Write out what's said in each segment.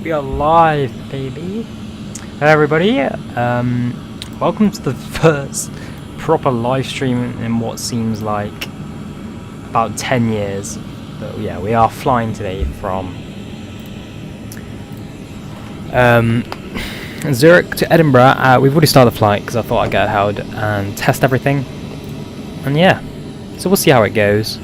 We are live, baby. Hello, everybody. Welcome to the first proper live stream in what seems like about 10 years. But yeah, we are flying today from Zurich to Edinburgh. We've already started the flight because I thought I'd get held and test everything. And yeah, so we'll see how it goes.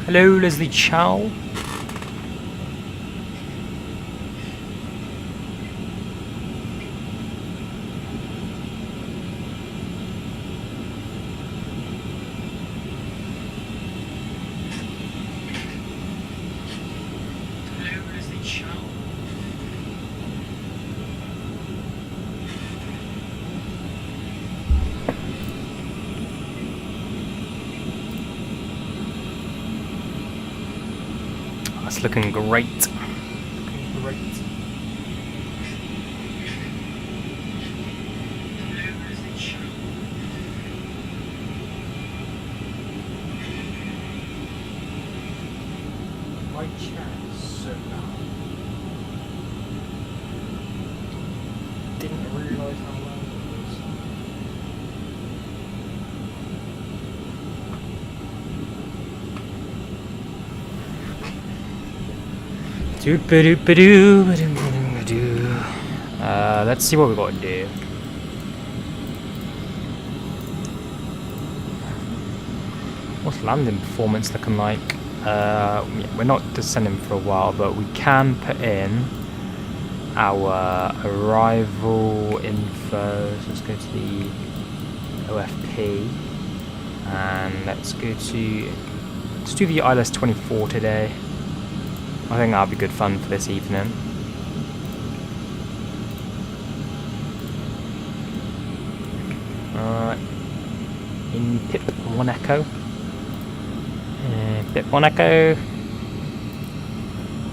Hello, LSZH. That's looking great. Looking great. My chair is so loud. Didn't realise how loud it was. Let's see what we got to do. What's landing performance looking like? Yeah, we're not descending for a while, but we can put in our arrival info. So let's go to the OFP and let's do the LSZH-24 today. I think that'll be good fun for this evening. Alright. In pip 1 echo. Pip 1 echo.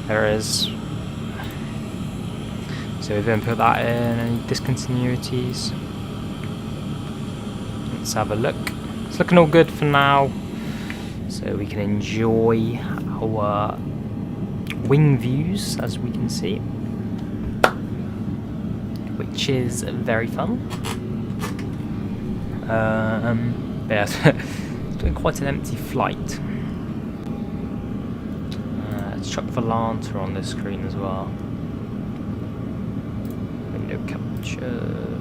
There is. So we've input that in. Any discontinuities? Let's have a look. It's looking all good for now. So we can enjoy our wing views, as we can see, which is very fun. Yeah, it's doing quite an empty flight. Let's chuck Volanta on this screen as well. Window capture.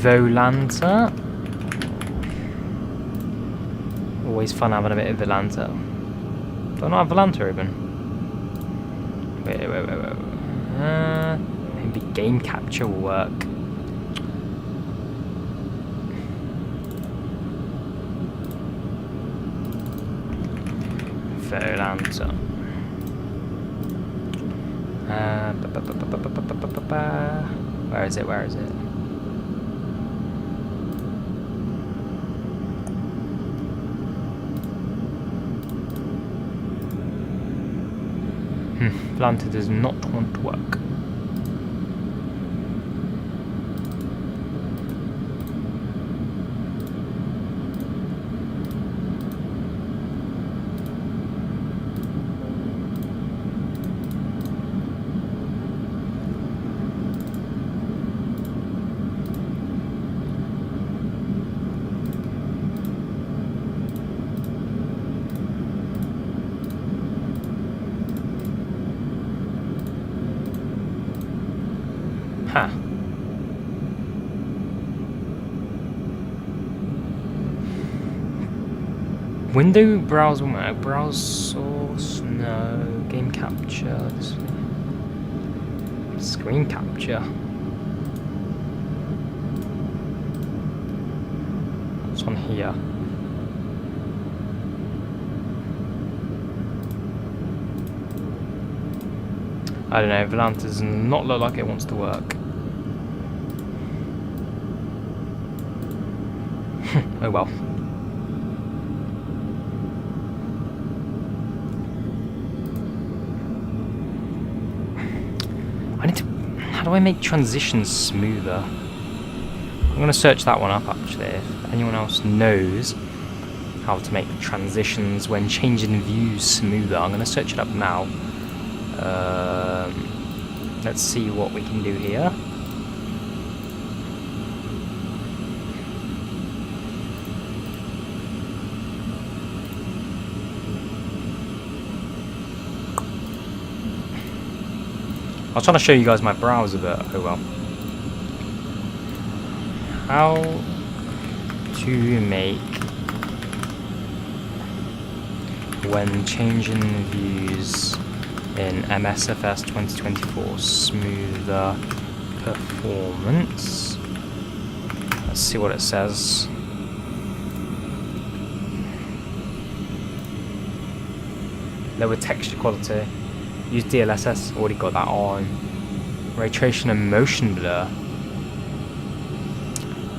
Volanta. Always fun having a bit of Volanta. Do I not have Volanta open? Wait. Maybe game capture will work. Volanta. Where is it? Volanta does not want to work. Huh. Window browse source, no. Game capture, screen capture. What's on here? I don't know, Volante does not look like it wants to work. Oh well. I need to... How do I make transitions smoother? I'm going to search that one up actually. If anyone else knows how to make transitions when changing views smoother, I'm going to search it up now. Let's see what we can do here. I was trying to show you guys my browser, but oh well. How to make when changing views in MSFS2024 smoother performance. Let's see what it says. Lower texture quality. Use DLSS, already got that on. Ray tracing and motion blur.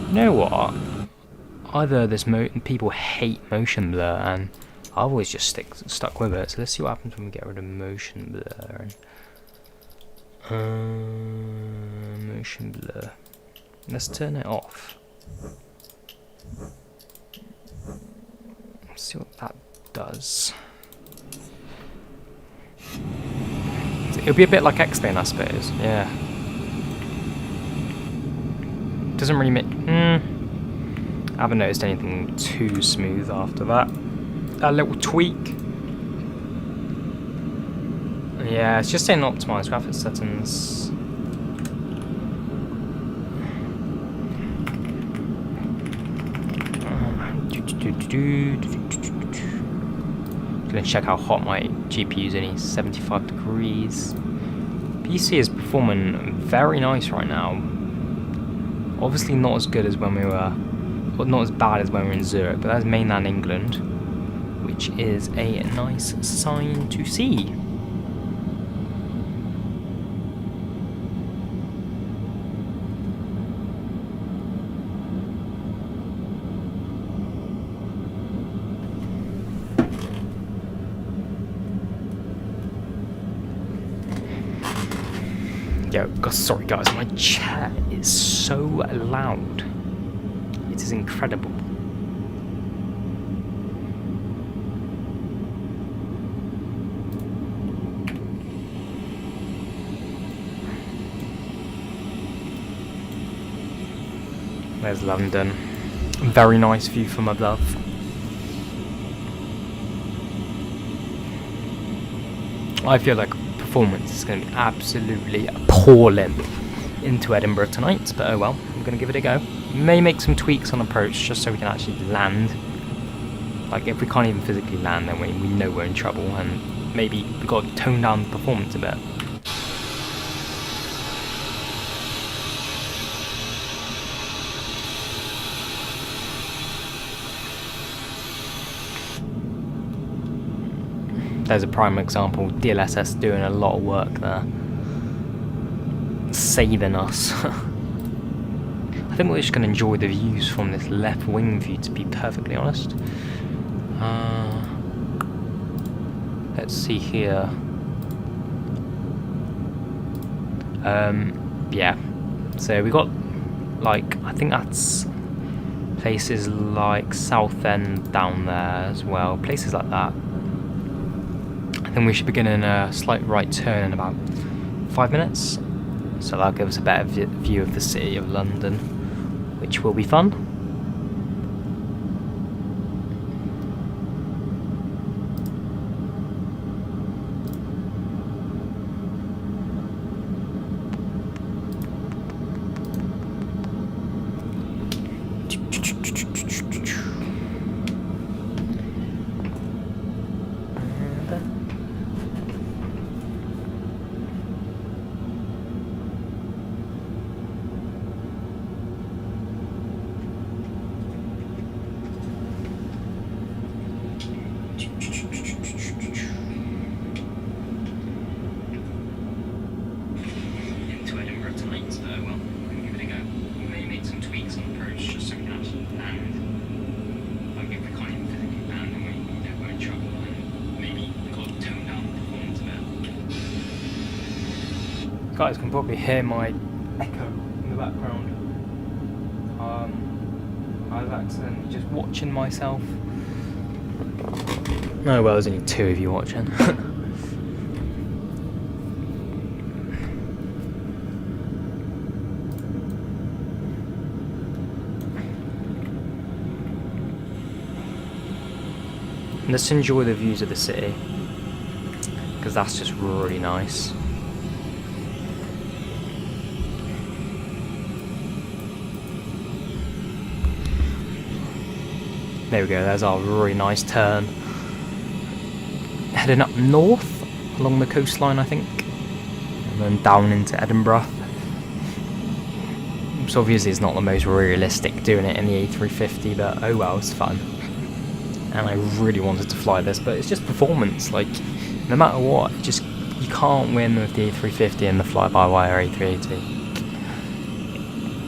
You know what? Either this people hate motion blur, and I've always just stuck with it. So let's see what happens when we get rid of motion blur. Motion blur. Let's turn it off. Let's see what that does. It'll be a bit like X-Plane, I suppose. Yeah. Doesn't really make... I haven't noticed anything too smooth after that. A little tweak. Yeah, it's just saying optimize graphics settings. Gonna check how hot my GPU is, only 75 degrees. PC is performing very nice right now. Obviously not as good as when we were, well, not as bad as when we were in Zurich, but that's mainland England, which is a nice sign to see. Yo, sorry guys, my chair is so loud. It is incredible. There's London. Very nice view from above. I feel like performance is going to be absolutely appalling into Edinburgh tonight, but oh well, I'm going to give it a go. May make some tweaks on approach just so we can actually land. Like if we can't even physically land, then we know we're in trouble, and maybe we've got to tone down the performance a bit. There's a prime example, DLSS doing a lot of work there. Saving us. I think we're just going to enjoy the views from this left wing view, to be perfectly honest. Let's see here. Yeah. So we got, like, I think that's places like Southend down there as well. Places like that. Then we should begin in a slight right turn in about 5 minutes, so that'll give us a better view of the city of London, which will be fun. guys can probably hear my echo in the background. I was accidentally just watching myself. Oh well, there's only 2 of you watching. Let's enjoy the views of the city, because that's just really nice. There we go, there's our really nice turn. Heading up north along the coastline, I think, and then down into Edinburgh. So obviously it's not the most realistic doing it in the A350, but oh well, it's fun. And I really wanted to fly this, but it's just performance. Like, no matter what, you can't win with the A350 and the fly-by-wire A380.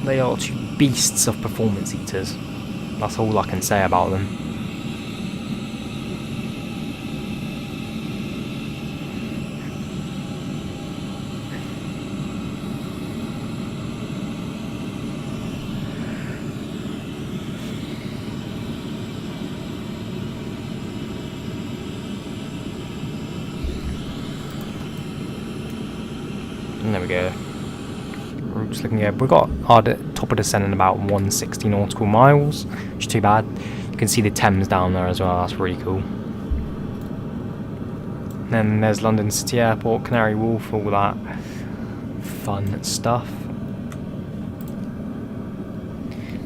They are 2 beasts of performance eaters. That's all I can say about them. And there we go. Route's looking good. We've got our top of descent in about 160 nautical miles, which is too bad. You can see the Thames down there as well, that's really cool. And then there's London City Airport, Canary Wharf, all that fun stuff.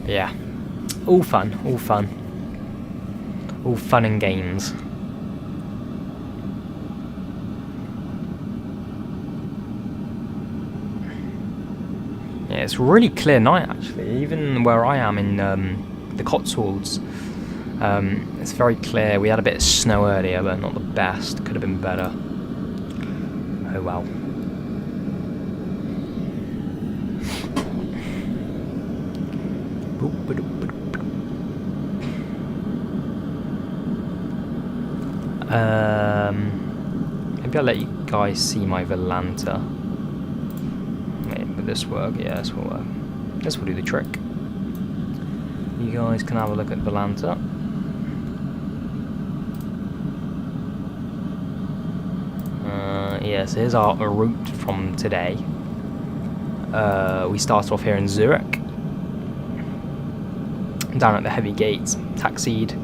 But yeah, all fun, all fun. All fun and games. Yeah, it's a really clear night actually, even where I am in the Cotswolds. It's very clear. We had a bit of snow earlier, but not the best. Could have been better. Oh well. Maybe I'll let you guys see my Volanta. Will this work? Yeah, this will work. This will do the trick. You guys can have a look at Volanta. Yes, here's our route from today. We started off here in Zurich, down at the heavy gates, taxied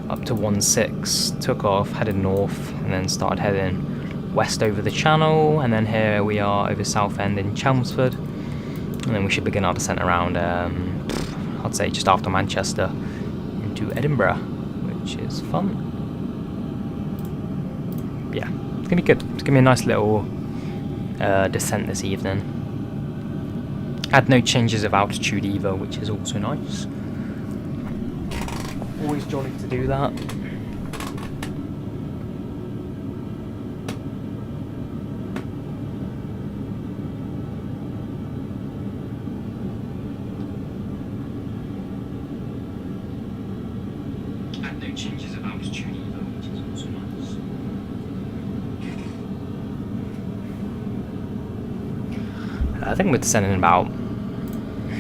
up to 16, took off, headed north, and then started heading west over the channel, and then here we are over Southend in Chelmsford, and then we should begin our descent around, I'd say just after Manchester, into Edinburgh, which is fun. Yeah, it's gonna be good. It's gonna be a nice little descent this evening. Had no changes of altitude either, which is also nice. Always jolly to do that. Had no changes of altitude either, which is also nice. I think we're descending about,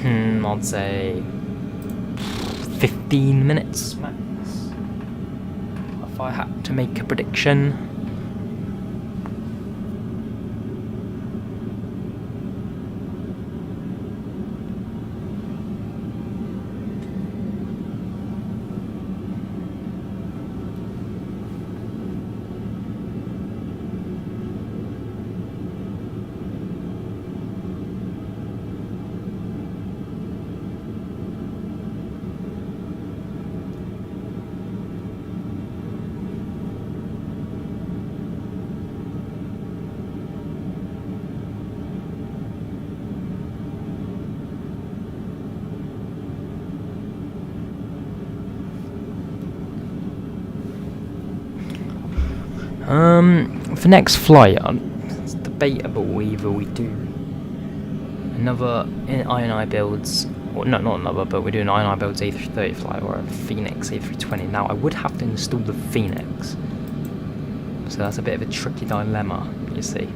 I'd say 15 minutes max, if I had to make a prediction. For next flight, it's debatable either we do another Inibuilds, or no, not another, but we do an Inibuilds A330 flight or a Phoenix A320. Now, I would have to install the Phoenix, so that's a bit of a tricky dilemma, you see.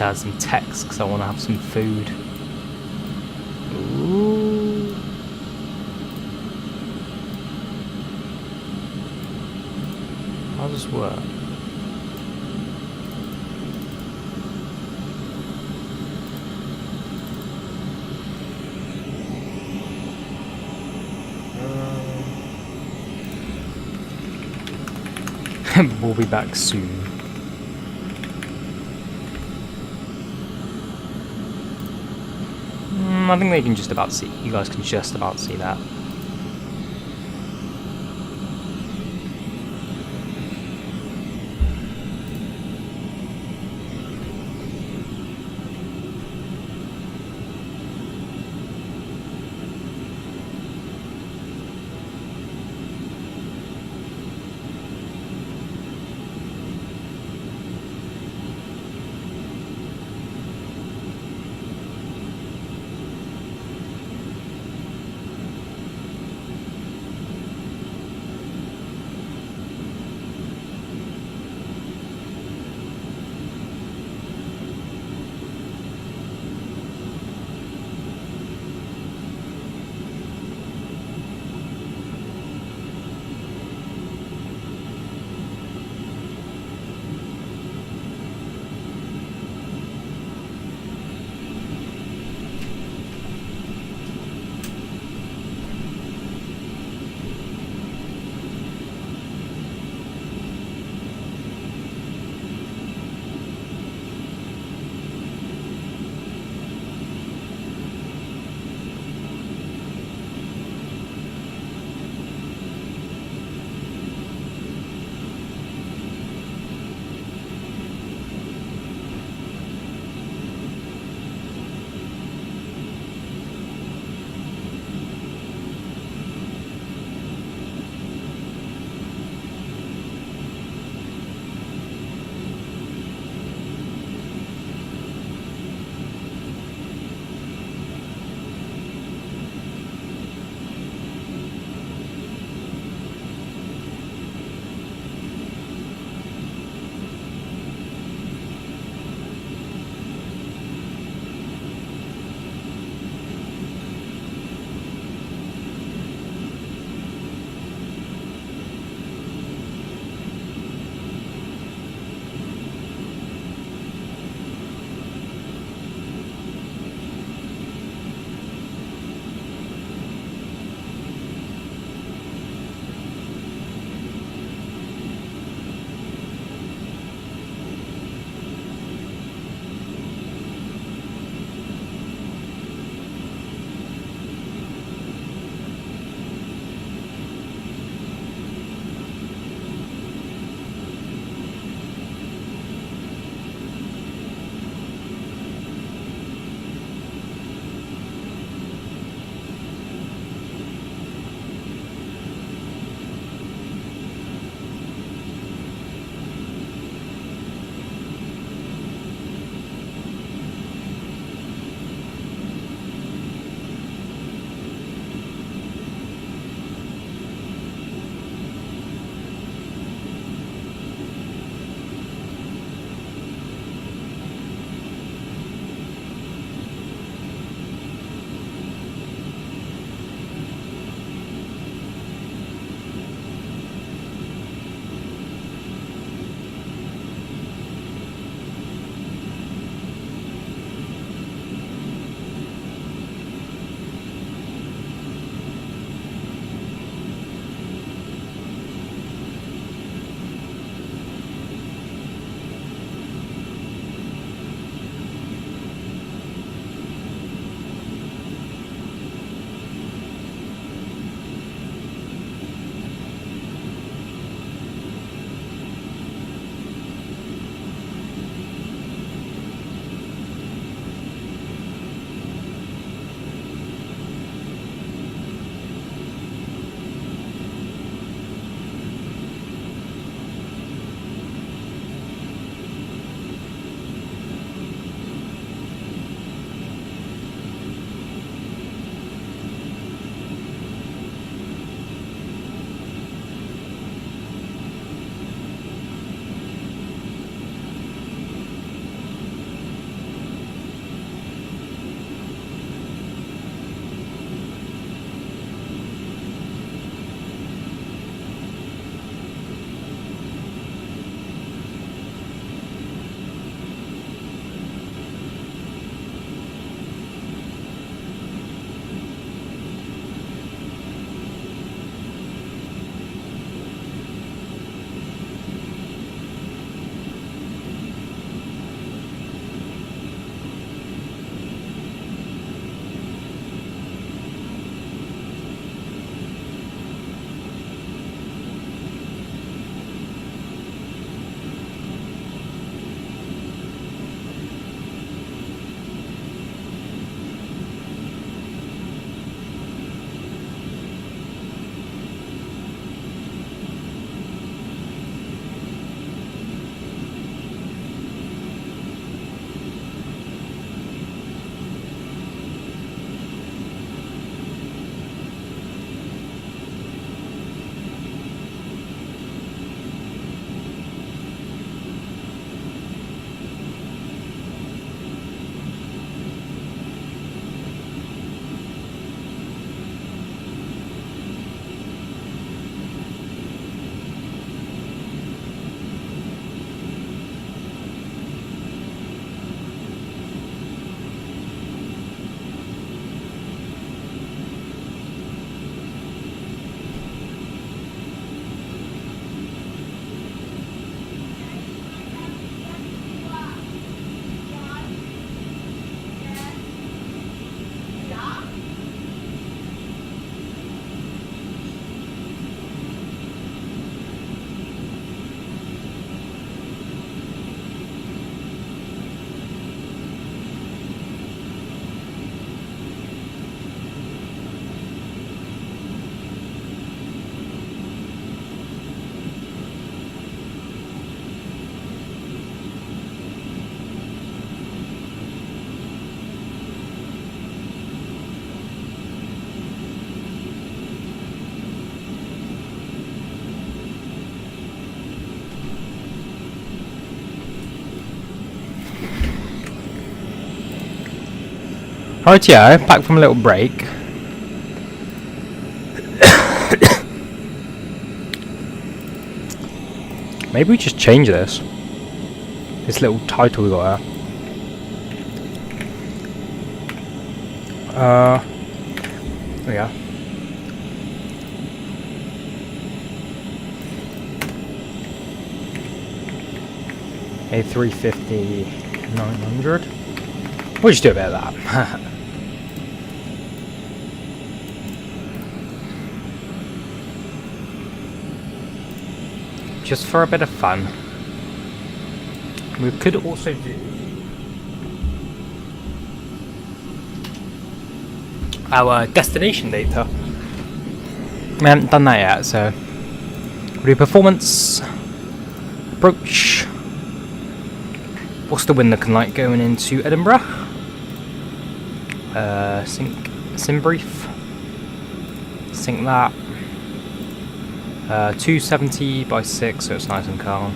to add some text because I want to have some food. Ooh. How does this work? We'll be back soon. I think they can just about see. You guys can just about see that. Rightio, back from a little break. Maybe we just change this little title we got here. There we go. A350 900. We'll just do a bit of that. Just for a bit of fun. We could also do our destination data. We haven't done that yet, so we'll do performance, approach. What's the wind looking like going into Edinburgh? Sim brief. Sync that. 270 by 6, so it's nice and calm.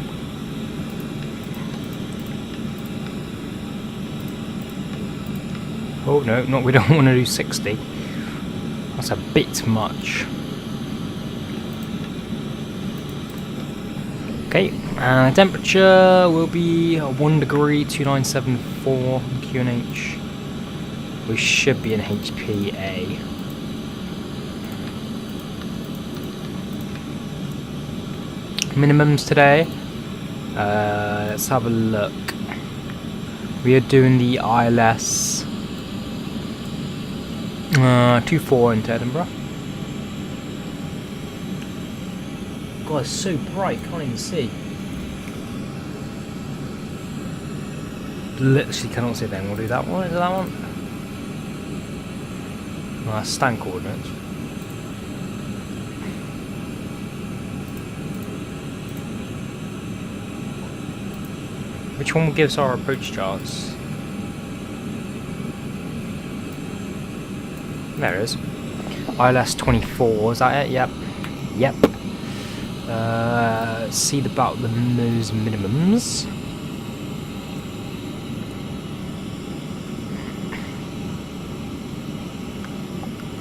Oh no, we don't want to do 60. That's a bit much. Okay, temperature will be 1 degree 2974 QNH. We should be in HPA. Minimums today. Let's have a look. We are doing the ILS 24 into Edinburgh. God, it's so bright, can't even see. Literally cannot see then. We'll do that one. Is it that one? Oh, that's stand coordinates. Which one gives our approach charts? There it is. ILS 24, is that it? Yep. Yep. See about those minimums.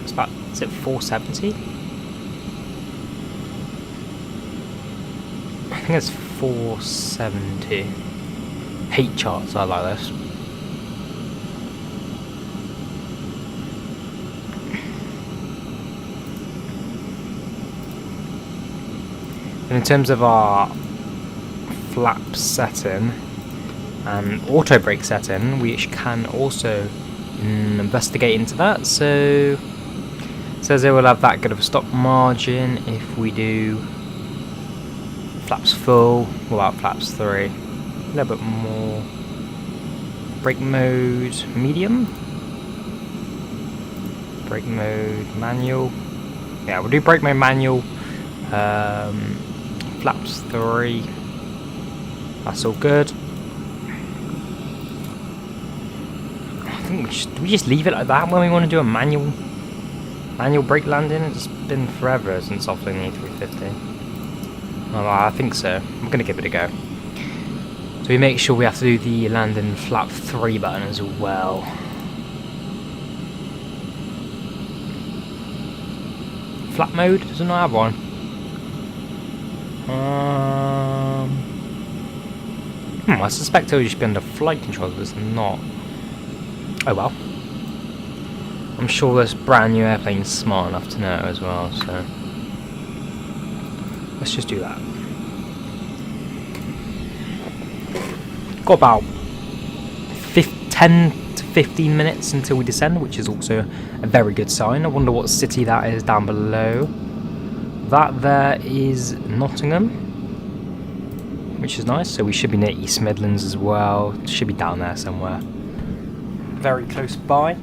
It's about, is it 470? I think it's 470. Hate charts, I like this. And in terms of our flap setting and auto brake setting, we can also investigate into that. So it says it will have that good of a stop margin if we do flaps full. What about flaps 3? A little bit more. Brake mode medium. Brake mode manual. Yeah, we'll do brake mode manual. Flaps 3. That's all good. I think we just leave it like that when we want to do a manual brake landing. It's been forever since I've done the A350. Well, I think so. I'm gonna give it a go. So we make sure we have to do the landing flap 3 button as well. Flap mode? Does it not have one? I suspect it will just be under flight control, but it's not. Oh well. I'm sure this brand new airplane is smart enough to know as well, so let's just do that. Got about 10 to 15 minutes until we descend, which is also a very good sign. I wonder what city that is down below. That there is Nottingham, which is nice. So we should be near East Midlands as well. Should be down there somewhere. Very close by.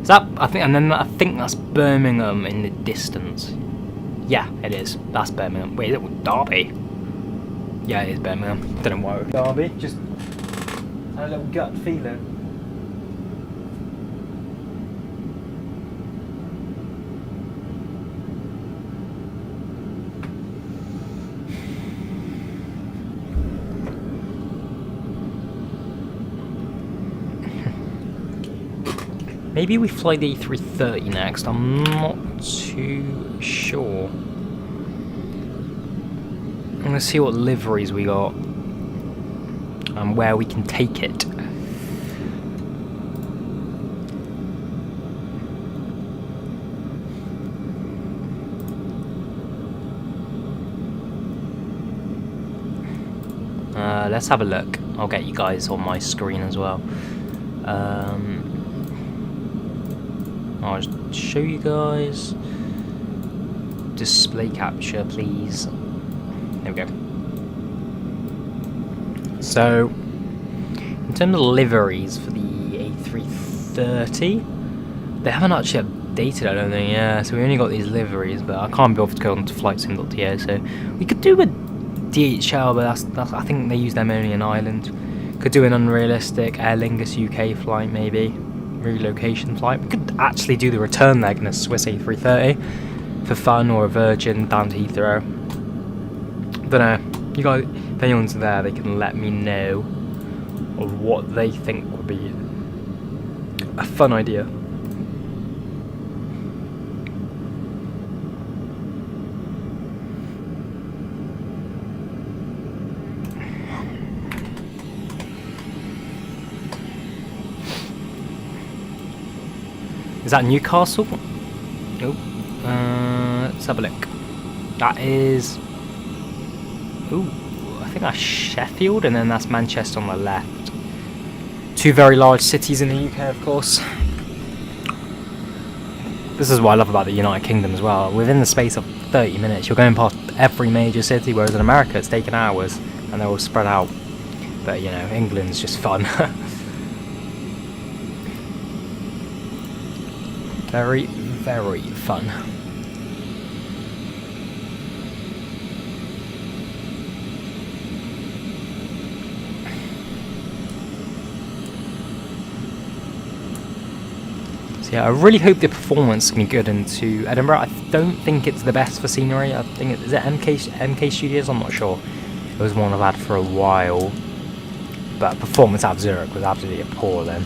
Is that, I think that's Birmingham in the distance. Yeah, it is. That's Birmingham. Wait, is it Derby? Yeah, it is Birmingham. Don't know why it was Derby. Just had a little gut feeling. Maybe we fly the A330 next, I'm not too sure. I'm going to see what liveries we got and where we can take it. Let's have a look. I'll get you guys on my screen as well. I'll just show you guys. Display capture, please. There we go. So, in terms of liveries for the A330, they haven't actually updated, I don't think. Yeah, so we only got these liveries, but I can't be bothered to go onto flightsim.to. So we could do a DHL, but that's I think they use them only in Ireland. Could do an unrealistic Aer Lingus UK flight, maybe. Relocation flight. We could actually do the return leg in a Swiss A330 for fun, or a Virgin down to Heathrow. Don't know. You guys, if anyone's there, they can let me know of what they think would be a fun idea. Is that Newcastle? Nope. Let's have a look. That is... Ooh, I think that's Sheffield, and then that's Manchester on the left. Two very large cities in the UK, of course. This is what I love about the United Kingdom as well. Within the space of 30 minutes, you're going past every major city, whereas in America it's taken hours, and they're all spread out. But, you know, England's just fun. Very, very fun. So yeah, I really hope the performance can be good into Edinburgh. I don't think it's the best for scenery. I think is it MK Studios? I'm not sure. It was one I've had for a while, but performance out of Zurich was absolutely appalling.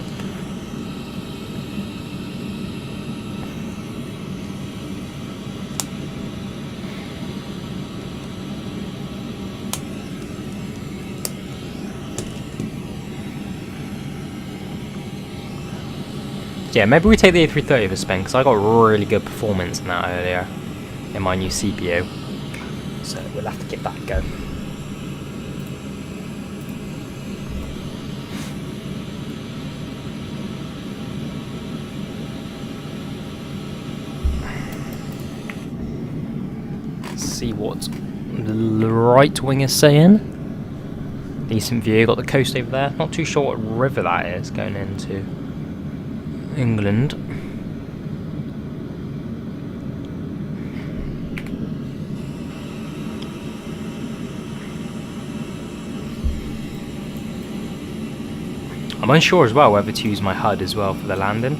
Yeah, maybe we take the A330 for spin, because I got really good performance in that earlier in my new CPU. So we'll have to give that a go. Let's see what the right wing is saying. Decent view, got the coast over there. Not too sure what river that is going into England. I'm unsure as well whether to use my HUD as well for the landing.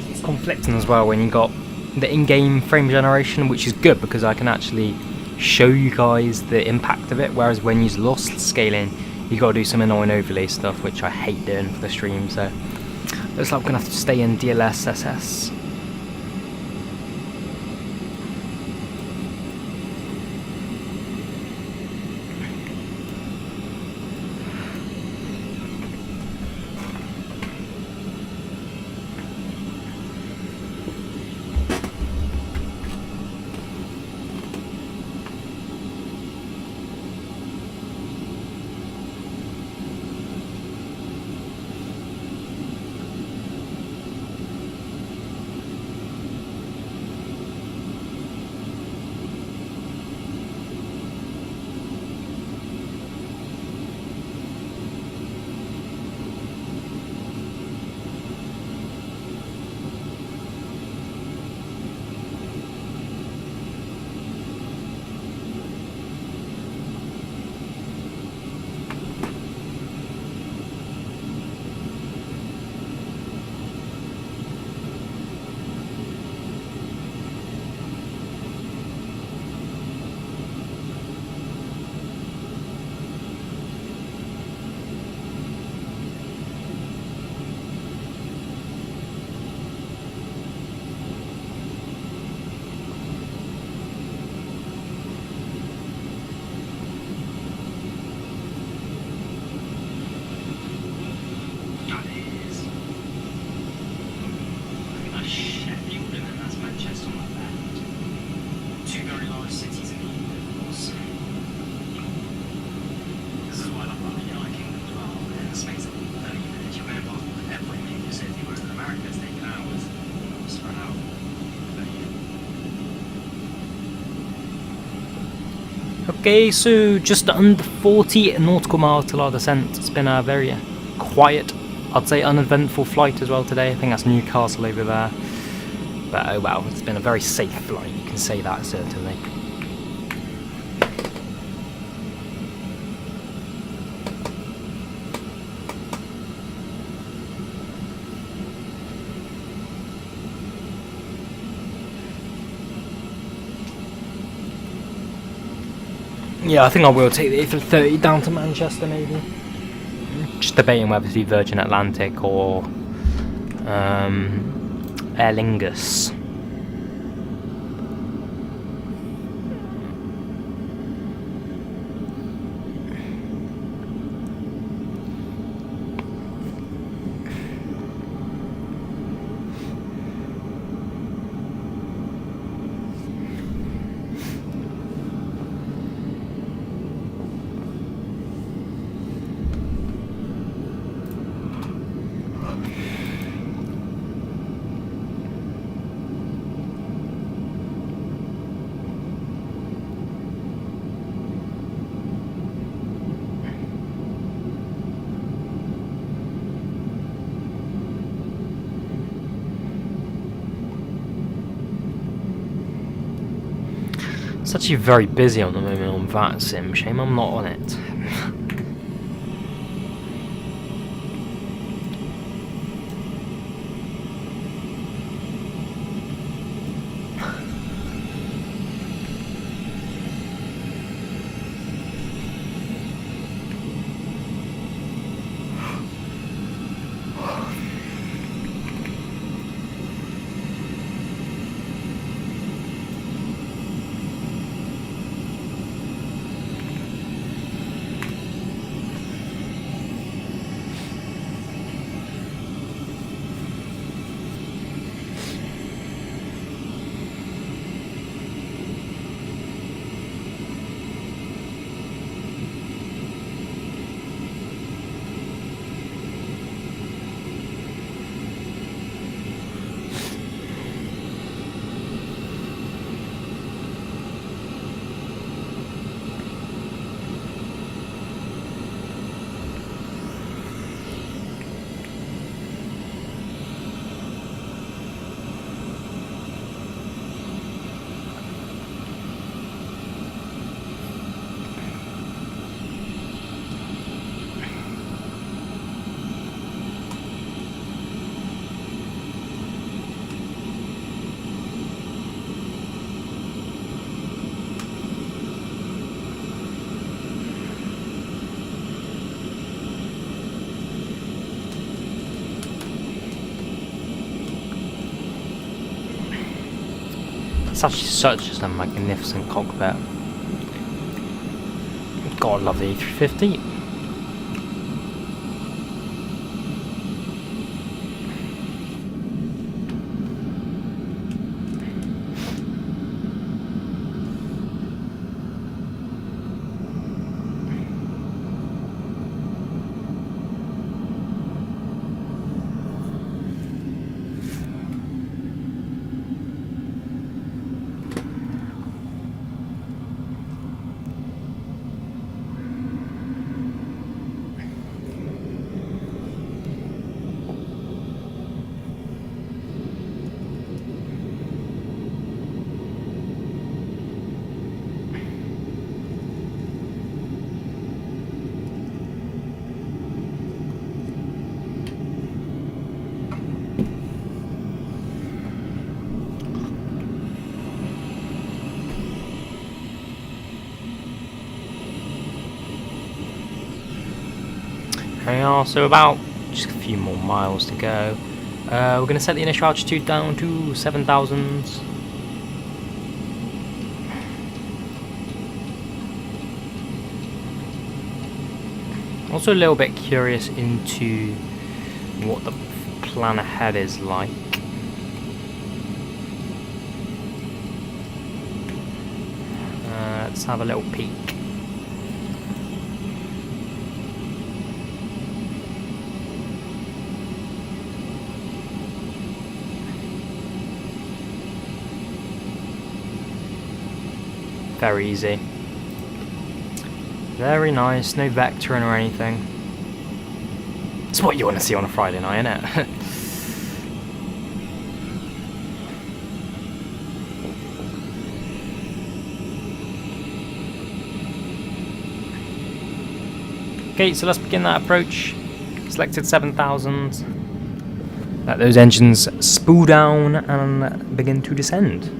It's conflicting as well when you got the in-game frame generation, which is good because I can actually show you guys the impact of it, whereas when you use loss scaling you got to do some annoying overlay stuff, which I hate doing for the stream. So looks like I'm gonna have to stay in DLSS. Okay, so just under 40 nautical miles till our descent. It's been a very quiet, I'd say uneventful flight as well today. I think that's Newcastle over there. But oh well, it's been a very safe flight, you can say that certainly. Yeah, I think I will take the A330 down to Manchester maybe. Just debating whether to do Virgin Atlantic or Aer Lingus. It's actually very busy on the moment on that sim. Shame I'm not on it. It's actually such a magnificent cockpit. God, I love the A350. So about just a few more miles to go. We're going to set the initial altitude down to 7,000. Also a little bit curious into what the plan ahead is like. Let's have a little peek. Very easy. Very nice, no vectoring or anything. It's what you want to see on a Friday night, innit? Okay, so let's begin that approach. Selected 7,000. Let those engines spool down and begin to descend.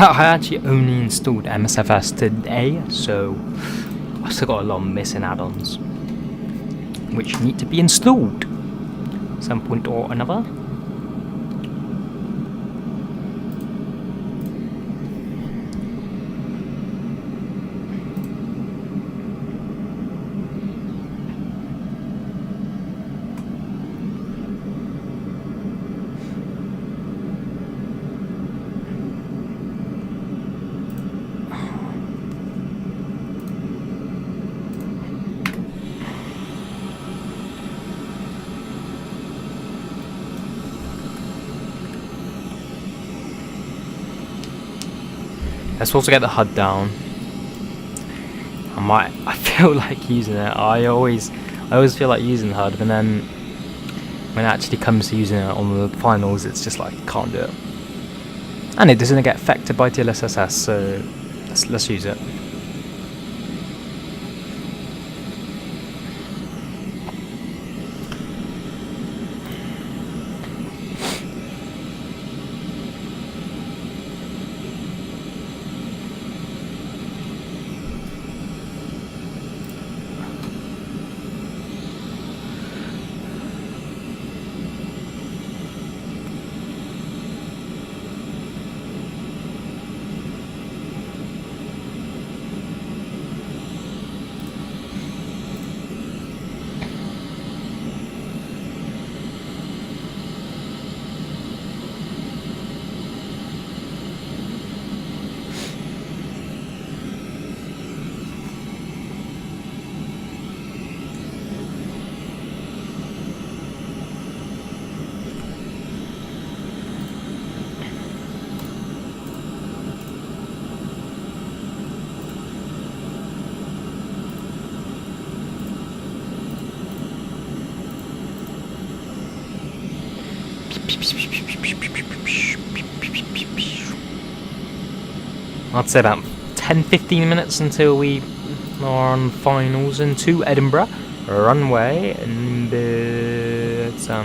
I actually only installed MSFS today, so I've still got a lot of missing add-ons which need to be installed at some point or another. Let's also get the HUD down. I feel like using it. I always feel like using the HUD, but then when it actually comes to using it on the finals, it's just like can't do it. And it doesn't get affected by DLSS, so let's use it. I'd say about 10-15 minutes until we are on finals into Edinburgh. Runway, and it's, I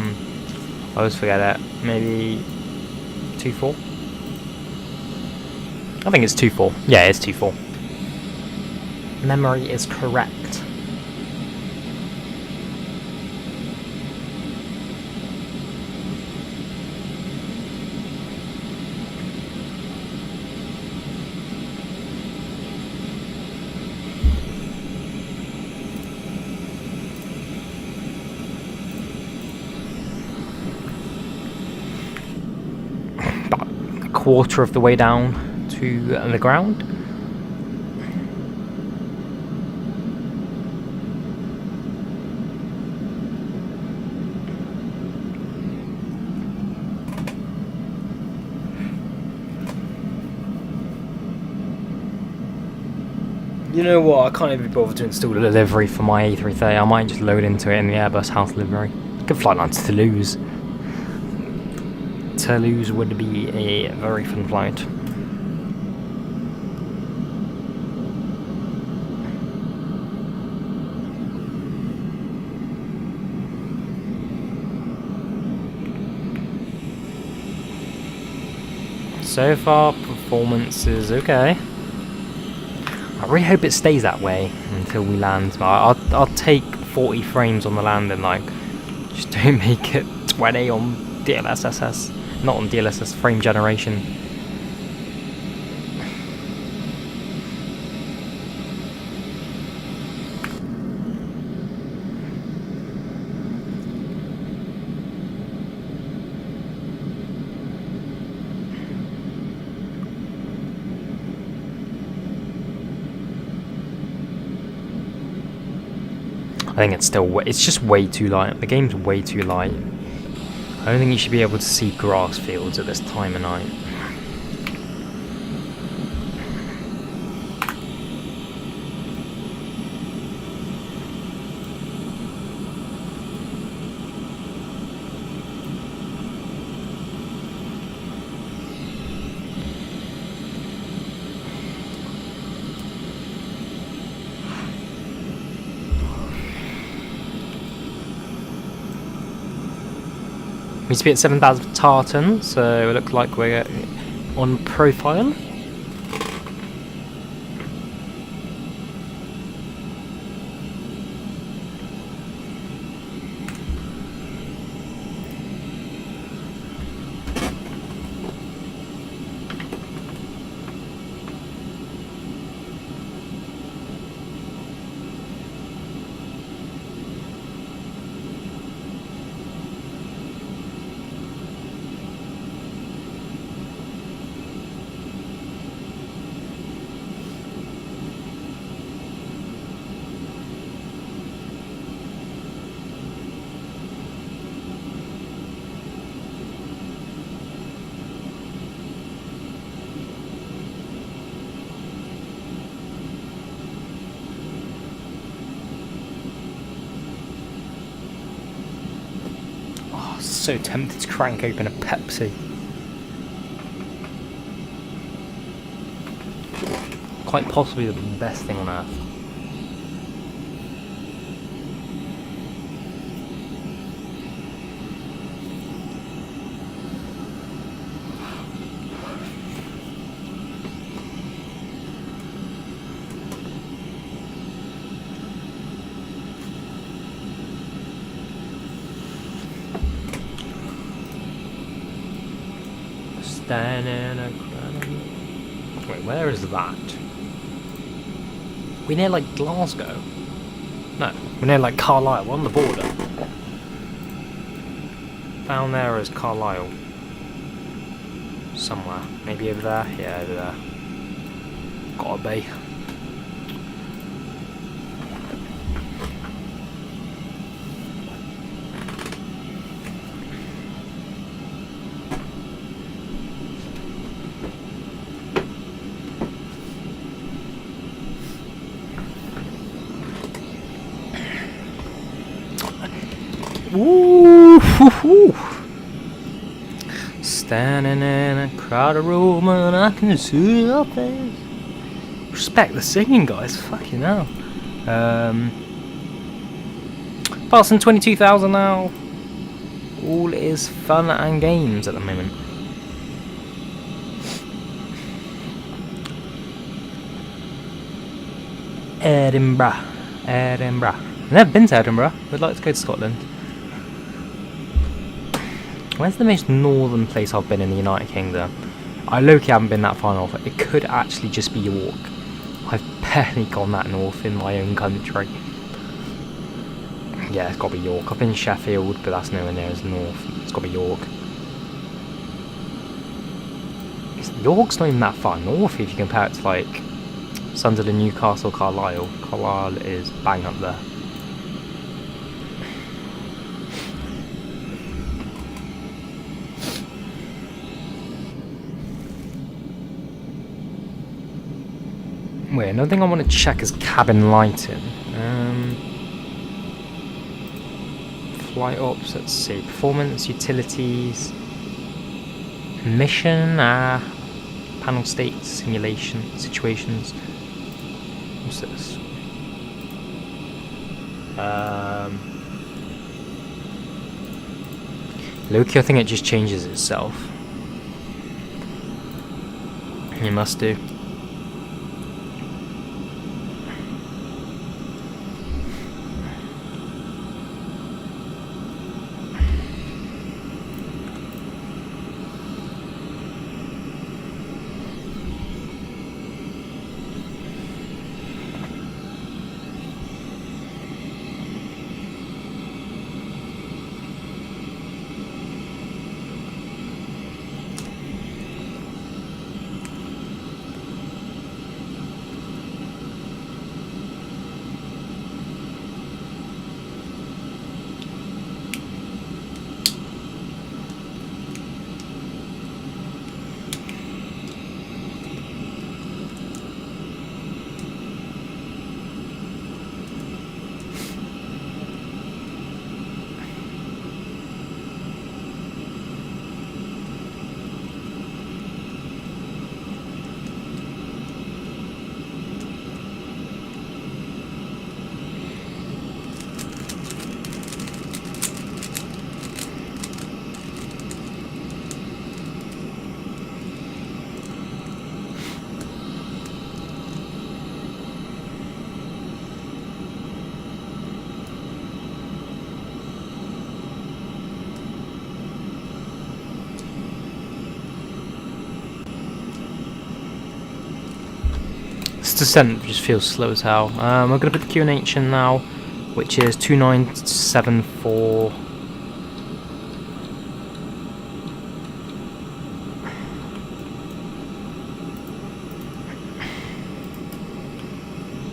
always forget it, maybe 24? I think it's 24. Yeah, it's 24. Memory is correct. Quarter of the way down to the ground. You know what, I can't even be bothered to install a delivery for my A350. I might just load into it in the Airbus house delivery. Good flight line to Toulouse. Toulouse would be a very fun flight. So far, performance is okay. I really hope it stays that way until we land. I'll take 40 frames on the landing, like, just don't make it 20 on DLSS. Not on DLSS frame generation. I think it's still, it's just way too light. The game's way too light. I don't think you should be able to see grass fields at this time of night. We used to be at 7,000 tartan, so it looks like we're on profile. So tempted to crank open a Pepsi. Quite possibly the best thing on earth. Wait, where is that? We near like Glasgow? No, we're near like Carlisle. We're on the border. Down there is Carlisle. Somewhere. Maybe over there? Yeah, over there. Gotta be. Ooh, hoo, hoo. Standing in a crowded room and I can see your face. Respect the singing, guys. Fucking hell. Passing 22,000 now. All is fun and games at the moment. Edinburgh. I've never been to Edinburgh. Would like to go to Scotland. Where's the most northern place I've been in the United Kingdom? I low-key haven't been that far north. It could actually just be York. I've barely gone that north in my own country. Yeah, it's got to be York. I've been Sheffield, but that's nowhere near as north. It's got to be York. York's not even that far north if you compare it to like Sunderland, Newcastle, Carlisle. Carlisle is bang up there. Wait, another thing I want to check is cabin lighting. Flight ops, let's see. Performance, utilities, mission, panel states, simulation, situations. What's this? Loki, I think it just changes itself. It must do. descent just feels slow as hell. We're going to put the QNH in now, which is 2974.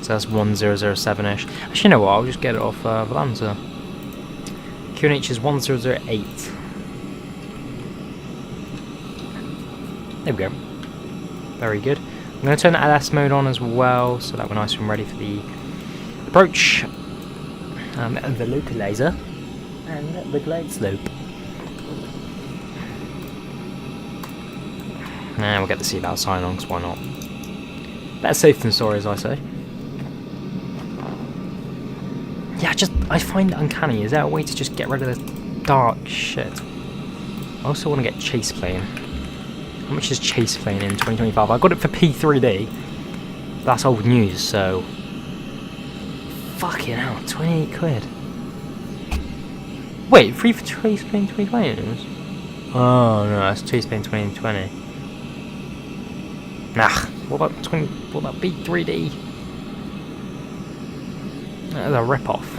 So that's 1007-ish. Actually, you know what? I'll just get it off Valanza. QNH is 1008. There we go. Very good. I'm going to turn the LS mode on as well, so that we're nice and ready for the approach. The localizer and the glide slope. And we'll get the seatbelt sign on, because why not? Better safe than sorry, as I say. Yeah, I find it uncanny. Is there a way to just get rid of this dark shit? I also want to get chase plane. How much is chase plane in 2025? I got it for P3D. That's old news, so... Fucking hell, 28 quid. Wait, free for chase plane 2020? Oh no, that's chase plane 2020. Nah, what about P3D? That's a rip-off.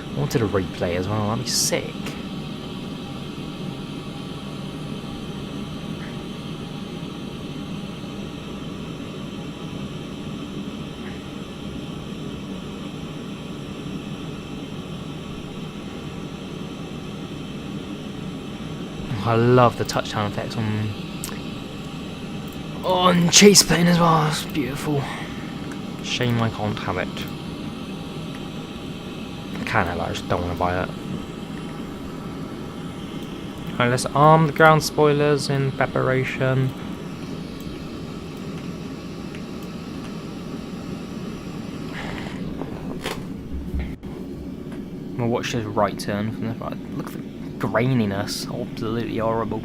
I wanted a replay as well, that'd be sick. I love the touchdown effects on chase plane as well. It's beautiful. Shame I can't have it. I can have it, I just don't want to buy it. Alright, let's arm the ground spoilers in preparation. We'll watch this right turn from the right. Look at the graininess, absolutely horrible.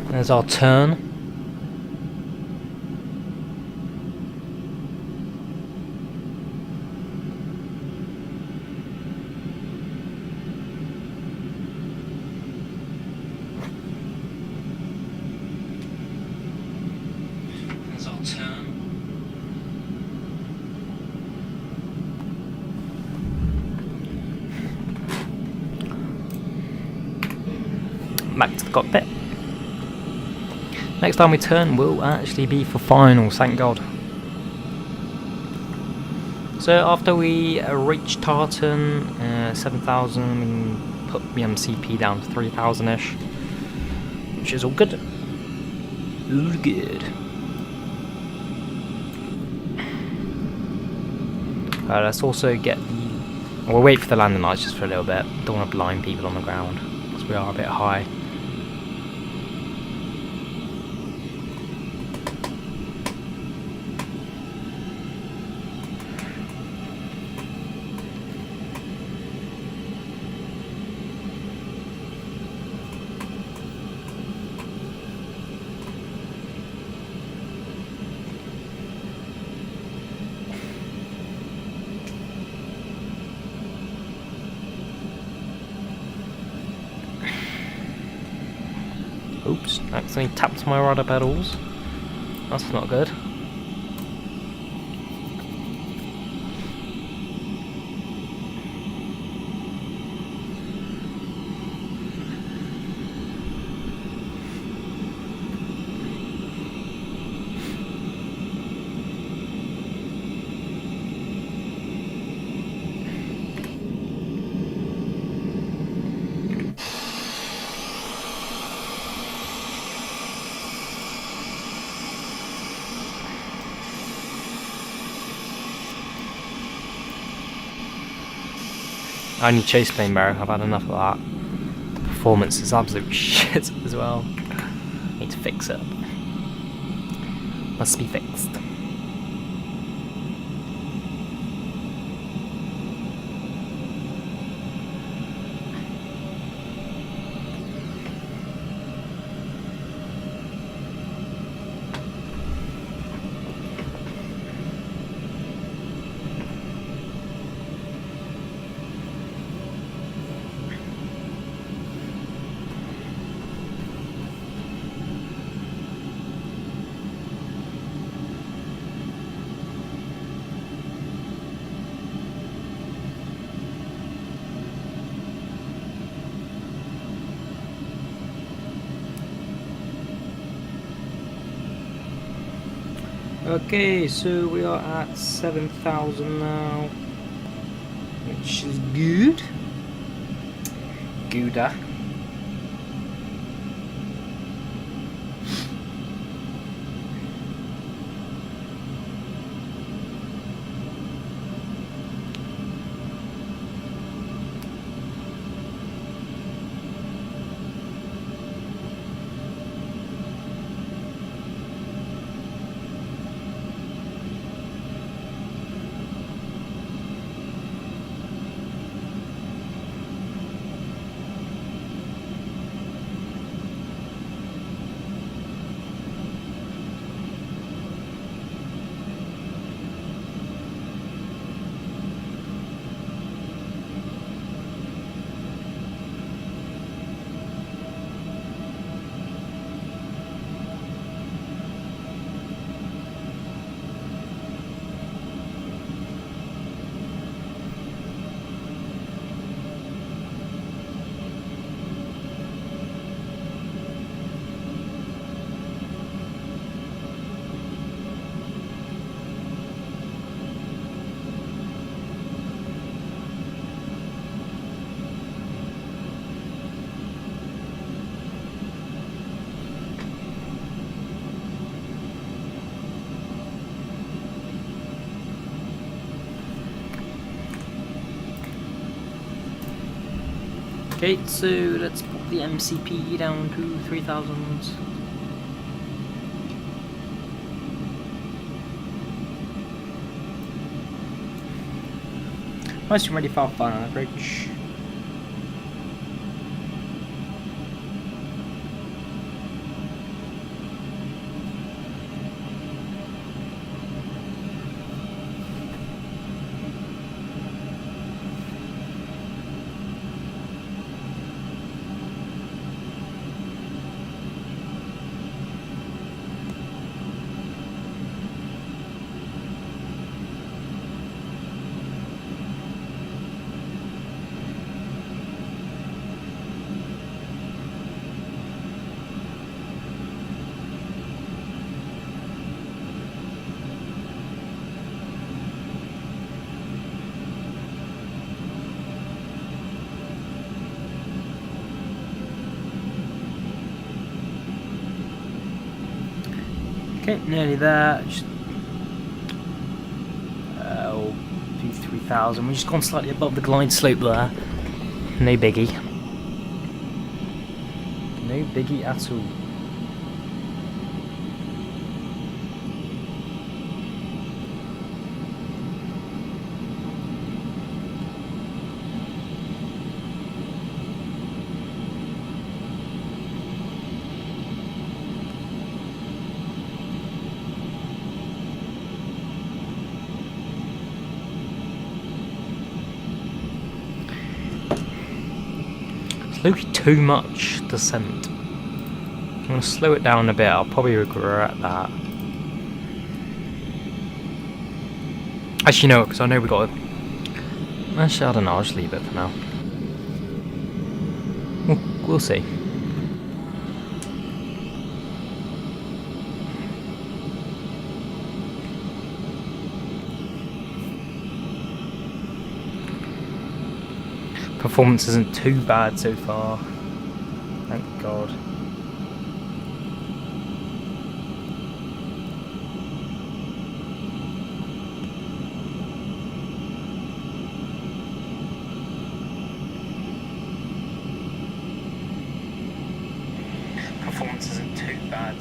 There's our turn. There's our turn. Back to the cockpit. Next time we turn will actually be for finals, thank God. So after we reach Tartan, 7,000, we can put the MCP down to 3,000-ish, which is all good. All good. Let's also get the... We'll wait for the landing lights just for a little bit. Don't want to blind people on the ground, because we are a bit high. Oops, accidentally tapped my rudder pedals. That's not good. I only chase plane barrow, I've had enough of that. The performance is absolute shit as well. Need to fix it. Must be fixed. Okay, so we are at 7,000 now, which is good. Gooda. Okay, so let's put the MCP down to 3,000. Nice and ready for fun average. Okay, nearly there. Just, we'll do 3,000. We've just gone slightly above the glide slope there. No biggie. No biggie at all. Slowly too much descent. I'm going to slow it down a bit, I'll probably regret that. Actually no, because I know we got to... Actually I don't know, I'll just leave it for now. We'll see. Performance isn't too bad so far, thank God. bad.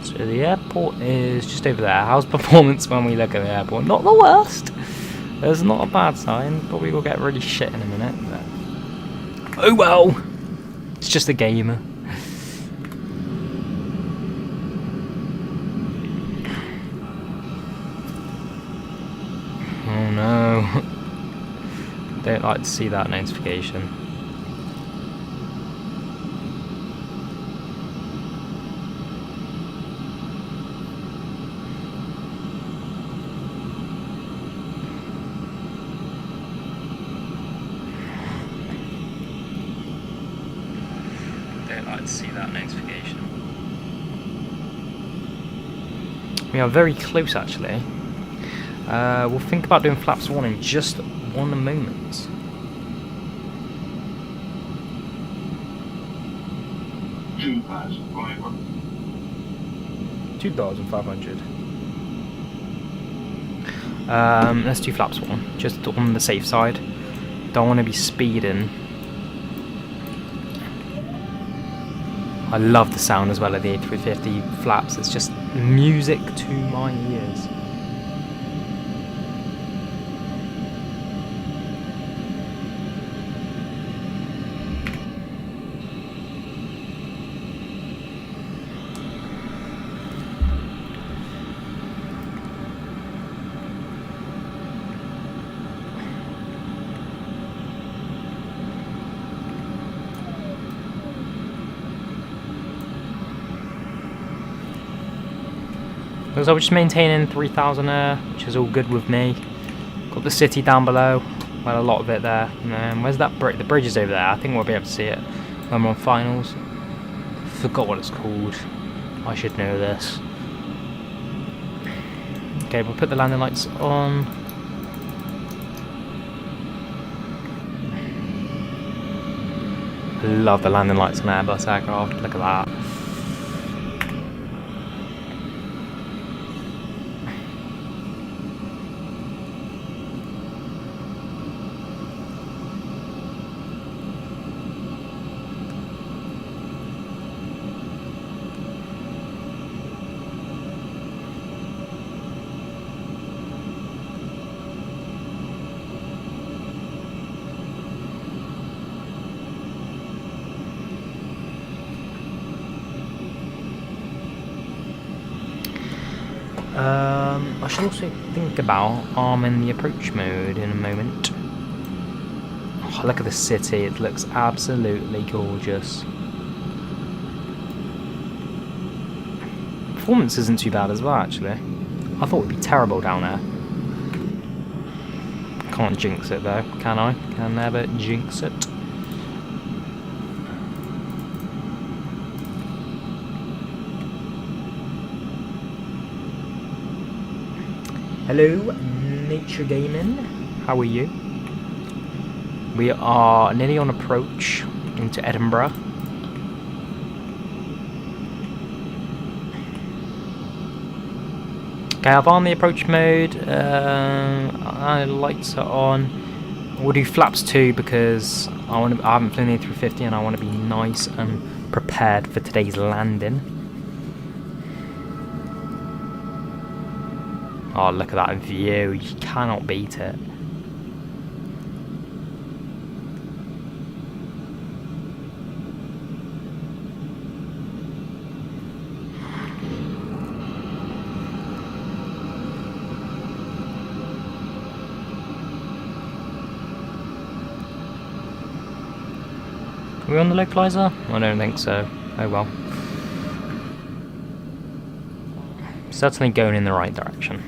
So the airport is just over there. How's performance when we look at the airport? Not the worst. There's not a bad sign. Probably will get really shit in a minute. But oh well. It's just a game. Oh no. Don't like to see that notification. We are very close actually. We'll think about doing flaps 1 in just one moment. $2,500. Let's do flaps 1, just on the safe side. Don't want to be speeding. I love the sound as well of the A350 flaps. It's just music to my ears. So we're just maintaining 3,000 air, which is all good with me. Got the city down below, well, a lot of it there. And then where's that bridge? The bridge is over there. I think we'll be able to see it when we're on finals. Forgot what it's called. I should know this. Okay, we'll put the landing lights on. I love the landing lights on Airbus aircraft. Look at that. I should also think about arming the approach mode in a moment. Oh, look at the city, it looks absolutely gorgeous. Performance isn't too bad as well, actually. I thought it would be terrible down there. Can't jinx it though, can I? Can never jinx it. Hello, Nature Gaming. How are you? We are nearly on approach into Edinburgh. Okay, I've on the approach mode. Lights are on. We'll do flaps 2 because I haven't flown the A350 and I want to be nice and prepared for today's landing. Oh, look at that view, you cannot beat it. Are we on the localizer? I don't think so. Oh well. Certainly going in the right direction.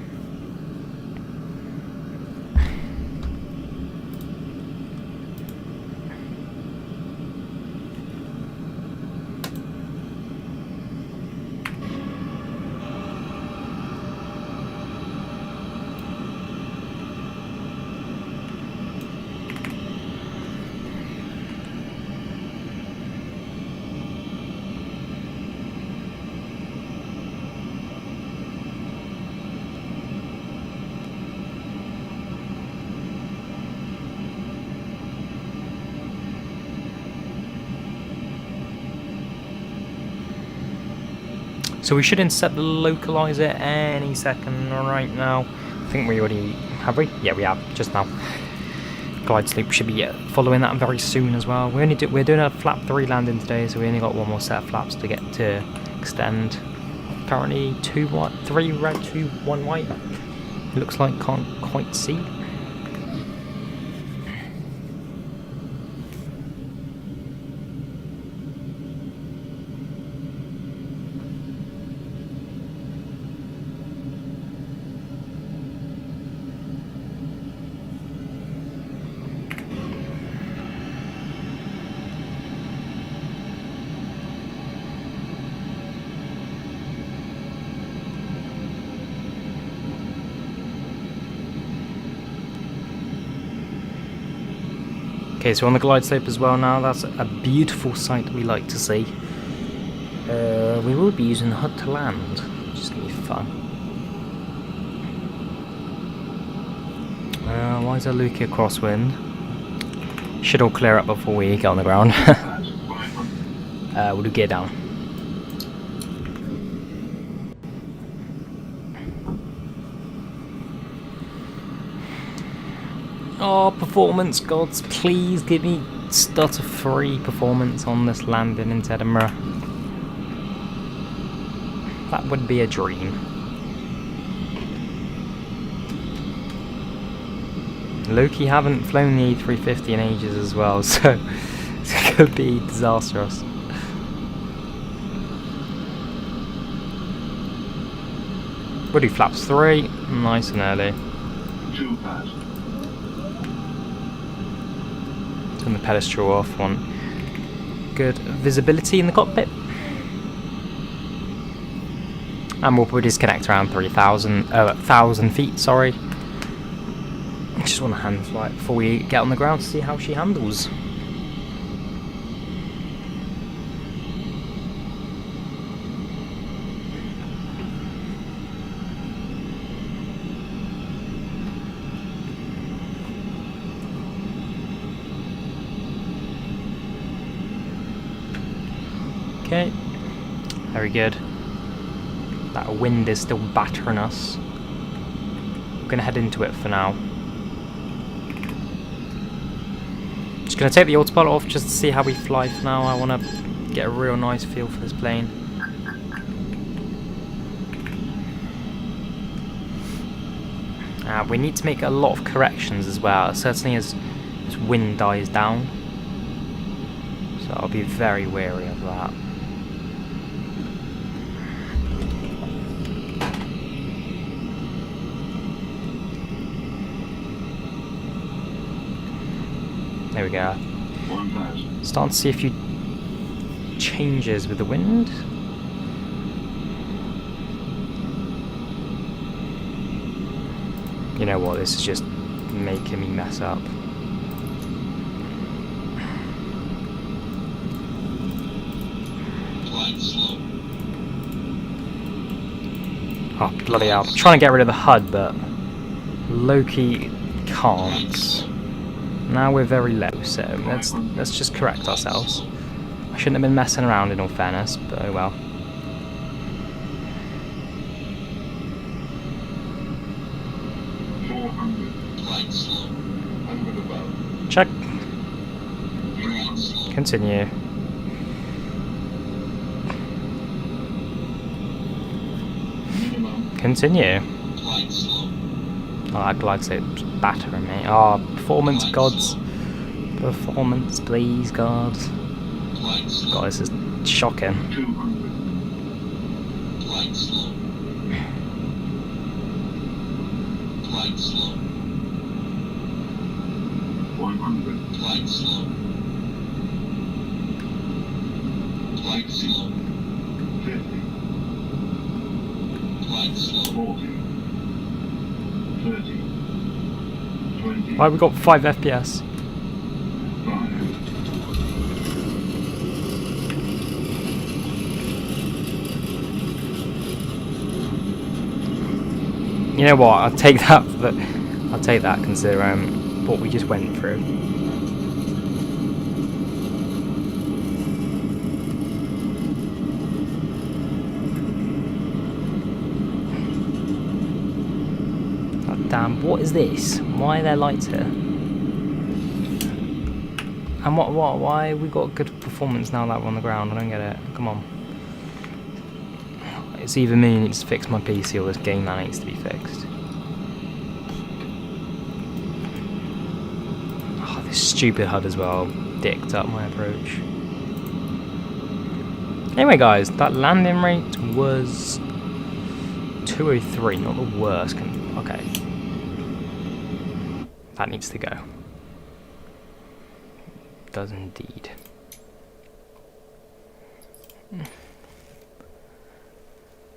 So we should intercept the localizer any second right now. I think we already... have we? Yeah, we have, just now. Glide slope should be following that very soon as well. We're doing a flap 3 landing today, so we only got one more set of flaps to get to extend. Currently 2 white, 3 red, 2, 1 white. Looks like can't quite see. Okay, so on the glide slope as well now, that's a beautiful sight that we like to see. We will be using the HUD to land, which is going to be fun. Why is there Lukia crosswind? Should all clear up before we get on the ground. We'll do gear down. Oh, performance gods, please give me stutter-free performance on this landing into Edinburgh. That would be a dream. Loki haven't flown the A350 in ages as well, so it could be disastrous. We'll do flaps 3, nice and early. Turn the pedestal off, want good visibility in the cockpit. And we'll probably disconnect around 1,000 feet, sorry. Just want to hand flight before we get on the ground to see how she handles. Okay, very good. That wind is still battering us. We're going to head into it for now. Just going to take the autopilot off just to see how we fly for now. I want to get a real nice feel for this plane. We need to make a lot of corrections as well, certainly as wind dies down. So I'll be very wary of that. There we go. Starting to see a few changes with the wind. You know what, this is just making me mess up. Oh, bloody hell. I'm trying to get rid of the HUD, but Loki can't. Now we're very low, so let's just correct ourselves. I shouldn't have been messing around in all fairness, but oh well. Check. Continue. Continue. Oh, that glide slope's battering me. Oh, performance gods. Performance, please, God. God, this is shocking. Why we got 5 FPS? You know what? I'll take that. I'll take that. Considering what we just went through. understand. What is this? Why are there lights here? And why we got good performance now that we're on the ground? I don't get it. Come on. It's either me who needs to fix my PC or this game that needs to be fixed. Oh, this stupid HUD as well. Dicked up my approach. Anyway guys, that landing rate was 203, not the worst. Okay. That needs to go. Does indeed.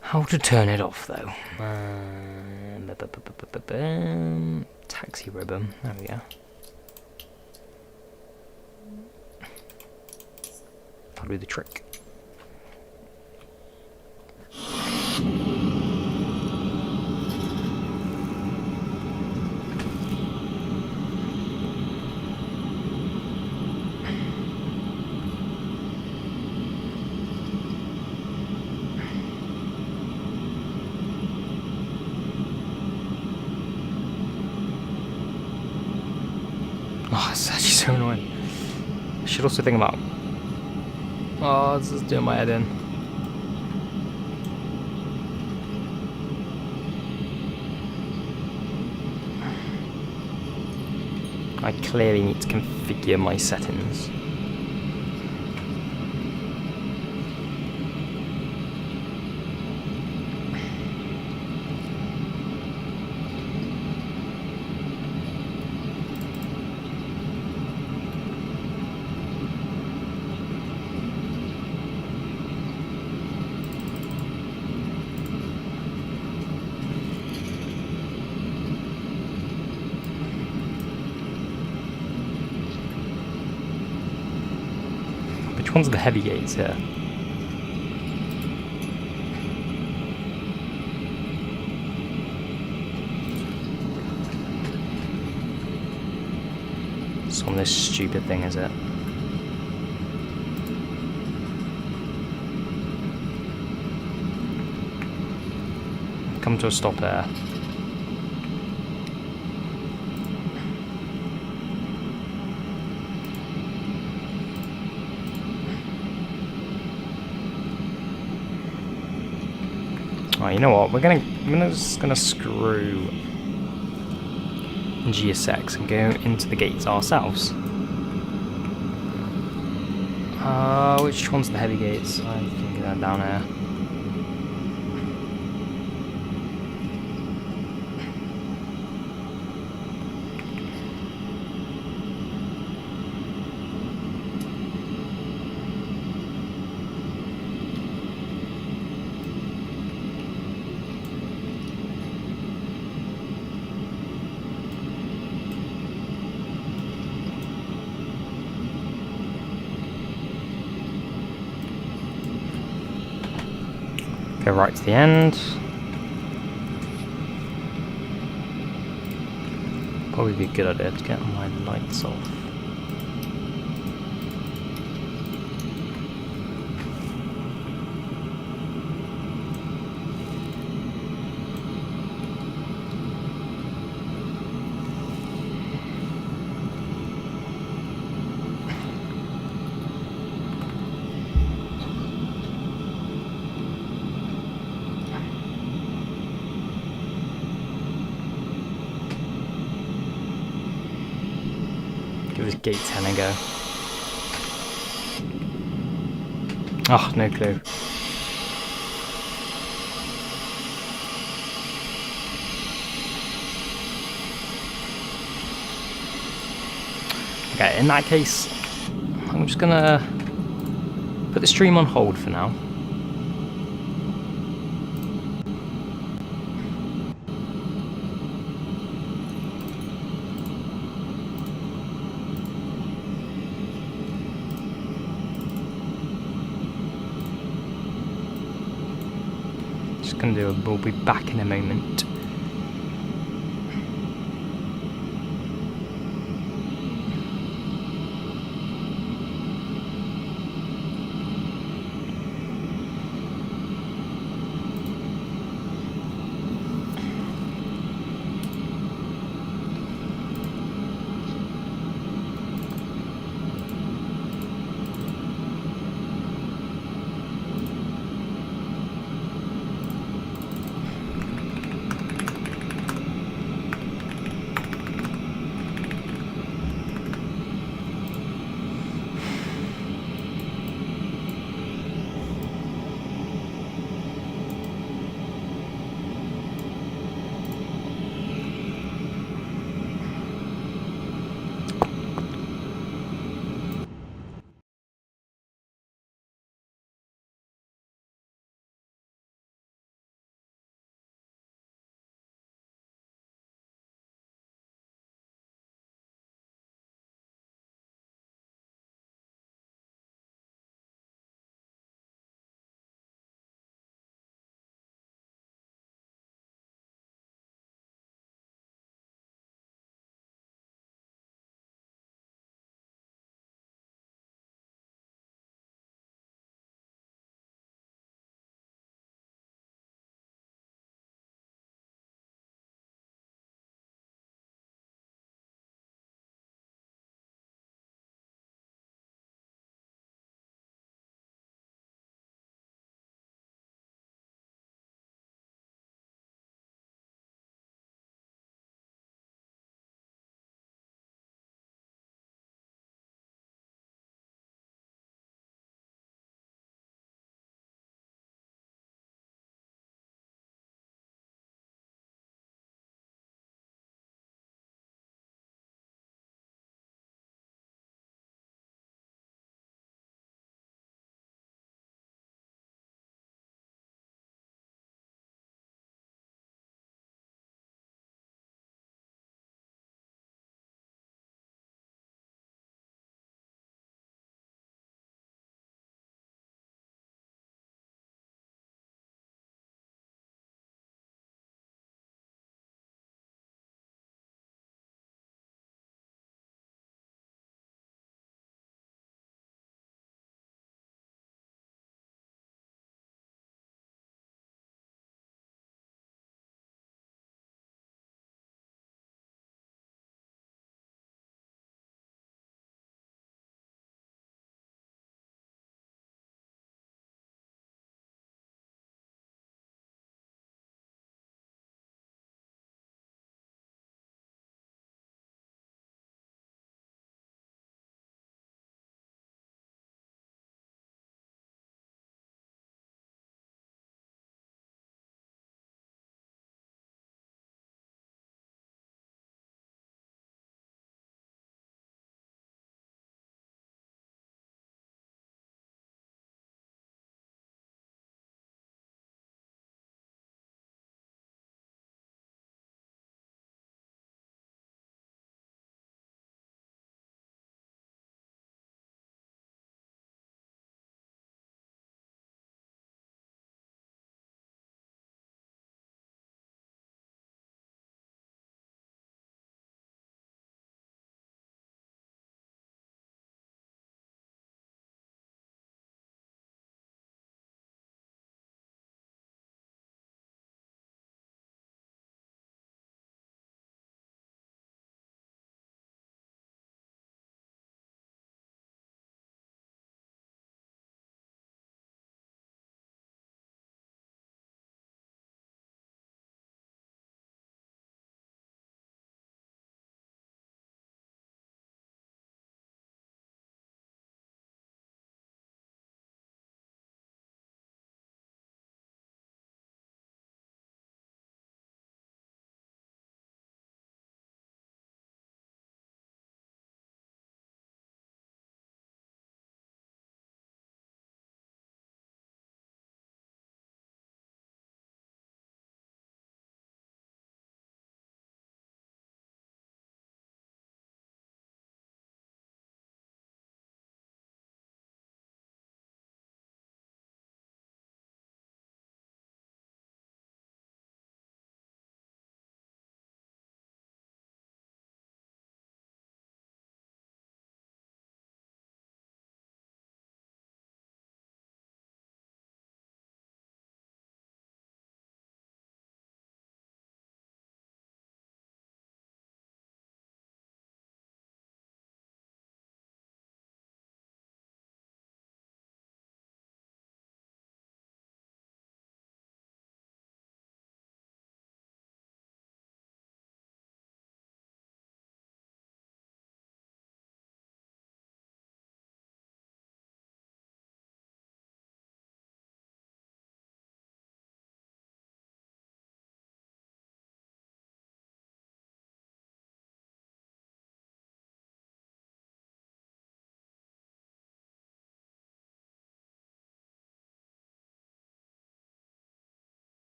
How to turn it off though? Taxi ribbon, there we go. That'll do the trick. Oh, it's actually so annoying. I should also think about... Oh, this is doing my head in. I clearly need to configure my settings. Which ones are the heavy gates here? It's on this stupid thing, is it? Come to a stop there. Oh, you know what? I'm just gonna screw GSX and go into the gates ourselves. Which one's the heavy gates? I think they're down here. Go right to the end. Probably be a good idea to get my lights off. Give this gate 10 a go. Oh, no clue. Okay, in that case, I'm just gonna put the stream on hold for now. We'll be back in a moment.